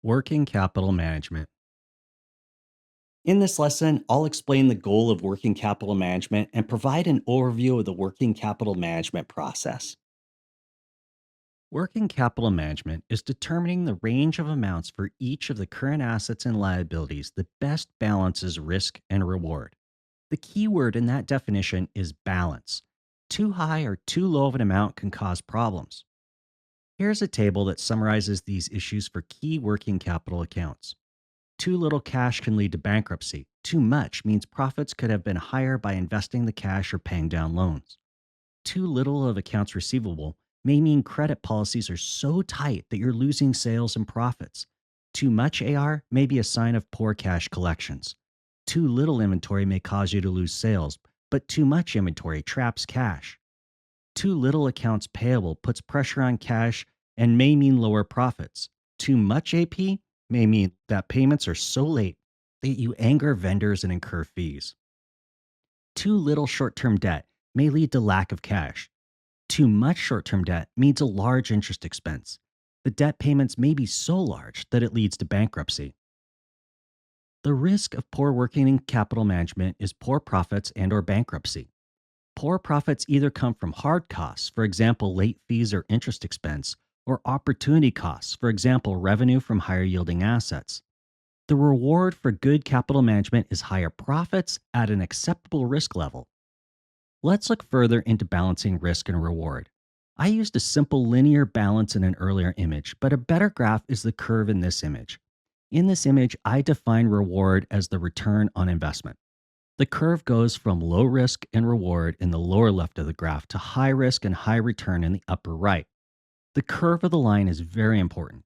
Working capital management. In this lesson, I'll explain the goal of working capital management and provide an overview of the working capital management process. Working capital management is determining the range of amounts for each of the current assets and liabilities that best balances risk and reward. The key word in that definition is balance. Too high or too low of an amount can cause problems. Here's a table that summarizes these issues for key working capital accounts. Too little cash can lead to bankruptcy. Too much means profits could have been higher by investing the cash or paying down loans. Too little of accounts receivable may mean credit policies are so tight that you're losing sales and profits. Too much AR may be a sign of poor cash collections. Too little inventory may cause you to lose sales, but too much inventory traps cash. Too little accounts payable puts pressure on cash and may mean lower profits. Too much AP may mean that payments are so late that you anger vendors and incur fees. Too little short term debt may lead to lack of cash. Too much short term debt means a large interest expense. The debt payments may be so large that it leads to bankruptcy. The risk of poor working capital management is poor profits and or bankruptcy. Poor profits either come from hard costs, for example, late fees or interest expense, or opportunity costs, for example, revenue from higher yielding assets. The reward for good capital management is higher profits at an acceptable risk level. Let's look further into balancing risk and reward. I used a simple linear balance in an earlier image, but a better graph is the curve in this image. In this image, I define reward as the return on investment. The curve goes from low risk and reward in the lower left of the graph to high risk and high return in the upper right. The curve of the line is very important.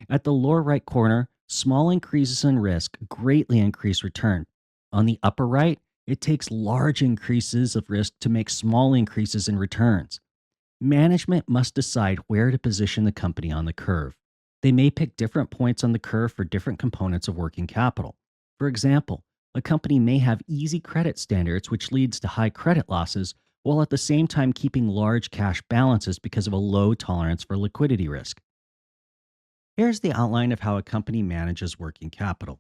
At the lower right corner, small increases in risk greatly increase return. On the upper right, it takes large increases of risk to make small increases in returns. Management must decide where to position the company on the curve. They may pick different points on the curve for different components of working capital. For example, a company may have easy credit standards, which leads to high credit losses, while at the same time keeping large cash balances because of a low tolerance for liquidity risk. Here's the outline of how a company manages working capital.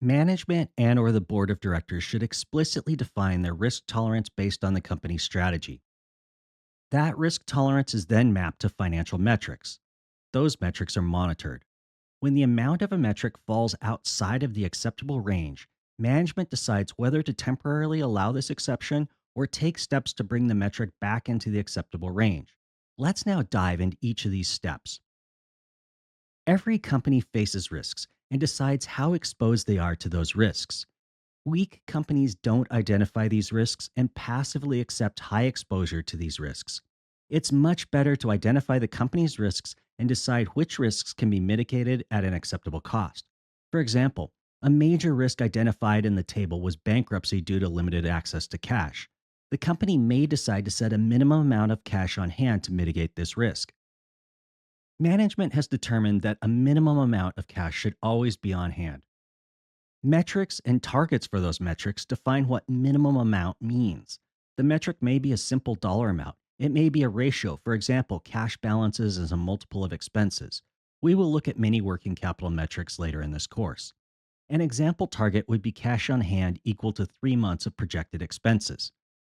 Management and or the board of directors should explicitly define their risk tolerance based on the company's strategy. That risk tolerance is then mapped to financial metrics. Those metrics are monitored. When the amount of a metric falls outside of the acceptable range, management decides whether to temporarily allow this exception or take steps to bring the metric back into the acceptable range. Let's now dive into each of these steps. Every company faces risks and decides how exposed they are to those risks. Weak companies don't identify these risks and passively accept high exposure to these risks. It's much better to identify the company's risks and decide which risks can be mitigated at an acceptable cost. For example, a major risk identified in the table was bankruptcy due to limited access to cash. The company may decide to set a minimum amount of cash on hand to mitigate this risk. Management has determined that a minimum amount of cash should always be on hand. Metrics and targets for those metrics define what minimum amount means. The metric may be a simple dollar amount. It may be a ratio, for example, cash balances as a multiple of expenses. We will look at many working capital metrics later in this course. An example target would be cash on hand equal to 3 months of projected expenses.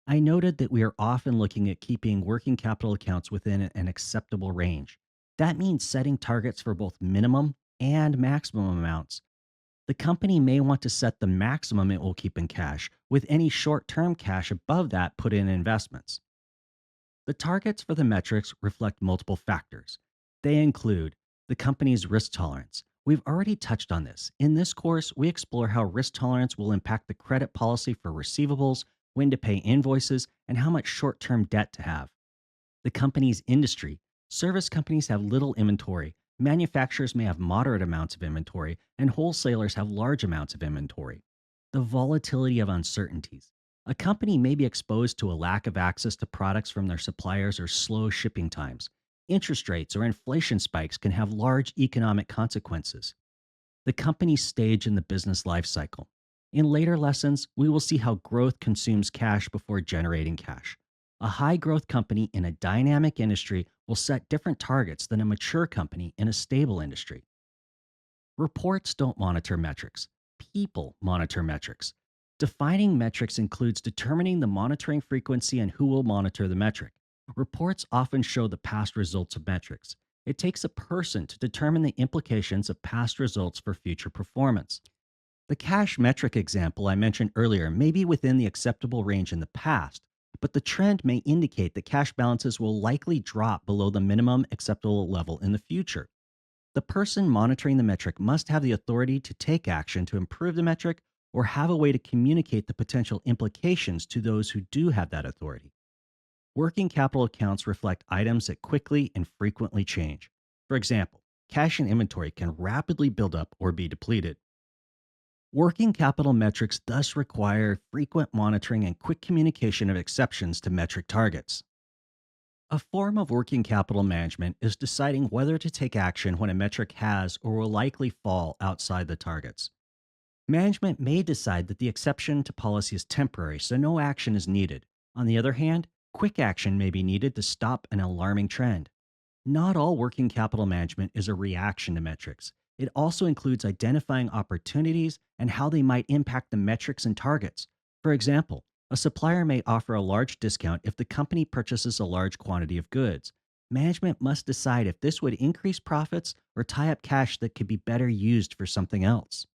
I noted that we are often looking at keeping working capital accounts within an acceptable range. That means setting targets for both minimum and maximum amounts. The company may want to set the maximum it will keep in cash, with any short term cash above that put in investments. The targets for the metrics reflect multiple factors. They include the company's risk tolerance. We've already touched on this. In this course, we explore how risk tolerance will impact the credit policy for receivables, when to pay invoices, and how much short term debt to have. The company's industry. Service companies have little inventory. Manufacturers may have moderate amounts of inventory, and wholesalers have large amounts of inventory. The volatility of uncertainties. A company may be exposed to a lack of access to products from their suppliers or slow shipping times. Interest rates or inflation spikes can have large economic consequences. The company's stage in the business life cycle. In later lessons, we will see how growth consumes cash before generating cash. A high growth company in a dynamic industry will set different targets than a mature company in a stable industry. Reports don't monitor metrics, people monitor metrics. Defining metrics includes determining the monitoring frequency and who will monitor the metric. Reports often show the past results of metrics. It takes a person to determine the implications of past results for future performance. The cash metric example I mentioned earlier may be within the acceptable range in the past, but the trend may indicate that cash balances will likely drop below the minimum acceptable level in the future. The person monitoring the metric must have the authority to take action to improve the metric or have a way to communicate the potential implications to those who do have that authority. Working capital accounts reflect items that quickly and frequently change. For example, cash and inventory can rapidly build up or be depleted. Working capital metrics thus require frequent monitoring and quick communication of exceptions to metric targets. A form of working capital management is deciding whether to take action when a metric has or will likely fall outside the targets. Management may decide that the exception to policy is temporary, so no action is needed. On the other hand, quick action may be needed to stop an alarming trend. Not all working capital management is a reaction to metrics. It also includes identifying opportunities and how they might impact the metrics and targets. For example, a supplier may offer a large discount if the company purchases a large quantity of goods. Management must decide if this would increase profits or tie up cash that could be better used for something else.